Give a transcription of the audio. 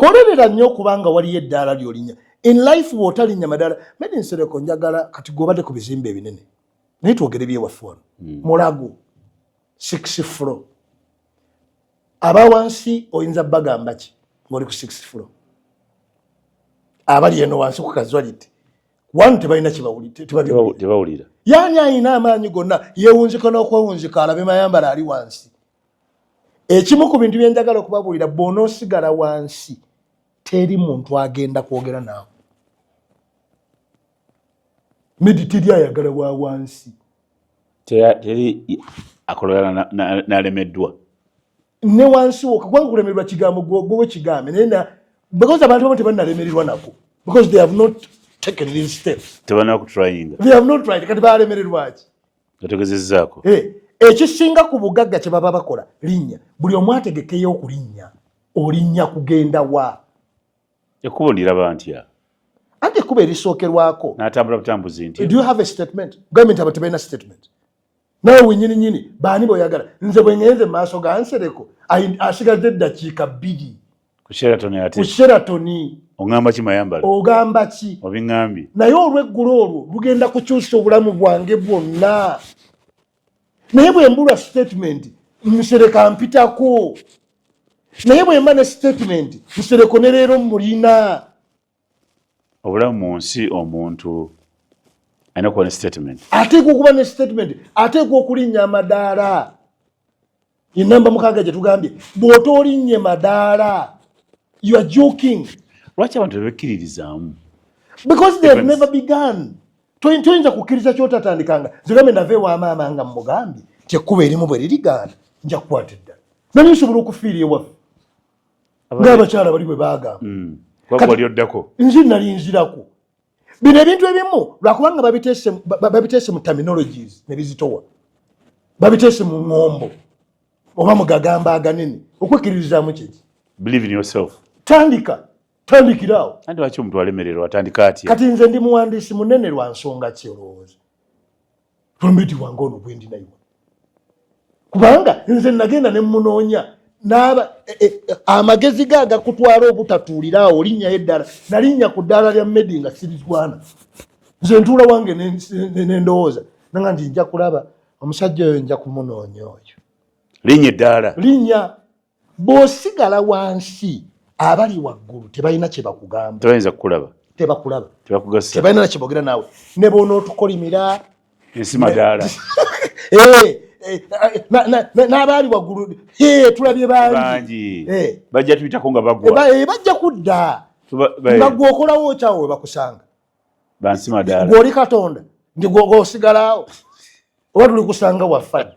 Kolerera nnyo kubanga waliyo eddaala ly'olinya. In life bw'otalinya madaala, Made in Sereko njagala kati gw'obadde ku bizimbe ebinene. Naye twogere byewaffe wano. Mulago 6 floor. Abawansi oyinza bagamba ki ng'oli ku 6 floor. Abali eno wansi ku casualty. Wanu tebalina tebawulira. Yaani ayina amaanyi gonna yeewunzika n'okwewunzika alabe mayambala ali wansi. Ekimu ku bintu bye njagala okubabuulira bw'onoosigala wansi teri muntu agenda kwogera naawe. Medi teri ayagala wa wansi. Teri akolera n'alemeddwa. Ne wansi wo kubanga kulemererwa kigambo gwowe kigambe naye because abantu abamu tebannalemererwa nako because they have not taken these steps. Tebana kutrying. They have not tried kati balemererwa ki. Otegezezzaako. Ekisinga ku bugagga kye baba bakola linnya buli omu ategekeyo okulinnya olinnya kugenda wa. Ekkubo ndiraba ntya. Ate ekkubo erisookerwako. N'atambula butambuzi ntya. Do you have a statement? Government aba tebalina statement. Nawe wenyini baani boyagala nze bwe ngenze maaso ga Nsereko asigadde eddakiika 2 ku Sheraton ate. Ku Sheraton. Ogamba ki Mayambala? Ogamba ki? Obiŋŋambye. Naye olw'eggulu olwo lugenda kukyusa obulamu bwange bwonna. Naye bwe mbulwa statement Nsereko mpitako. Naye bwe mba ne statement Nsereko ne leero mulina. Obulamu mu nsi omuntu alina kuba ne statement. Ateekwa okuba ne statement. Ateekwa okulinnya amadaala. Enamba 6 gye tugambye bw'otolinnye madaala. You are joking. Lwaki abantu tebekkiririzaamu? Because they have never begun. Toyinza kukkiriza kyotatandikanga. Zigambe ndava ewa maama nga mmugambye nti ekkubo erimu bwe lirigaana nja kukwata eddala. Nani nsobola okufiira ewaffe ng'abakyala bali bwe baagamba. Wali oddako. Nzi nali nzirako. Bino ebintu ebimu lwakubanga babiteese mu terminologies ne bizitowa. Babiteese mu ŋŋombo oba mu gagamba aganene okwekkiririzaamu kiki. Believe in yourself. Tandikirawo. Andi lwaki omuntu alemererwa atandika atya? Kati nze ndi muwandiisi munene lwa nsonga ki olowooza? Prometi wange ono bwe ndinayo. Kubanga nze nagenda ne munoonya amagezi ga agakutwala obutatuuliraawo olinnyayo eddala. Nalinnya ku ddaala lya Medi nga sirizwana. Nze ntuula wange ne ndowooza nanga nti nja kulaba omusajja oyo nja kumunoonya oyo. Linnya eddaala. Linnya. Bw'osigala wansi abali waggulu tebalina kye bakugamba. Tebayinza kukulaba. Tebakulaba. Tebakugasa. Tebalina na kye boogera naawe. Ne bw'onootukolimira. Ensi madaala. N'abaali waggulu tulabye bangi. Bajja tuyitako nga bagwa. Bajja kudda. Nga gw'okolawo okyawo we bakusanga. Bansi madaala. Gw'oli Katonda ndi gw'osigalawo. Oba tuli kusanga waffa.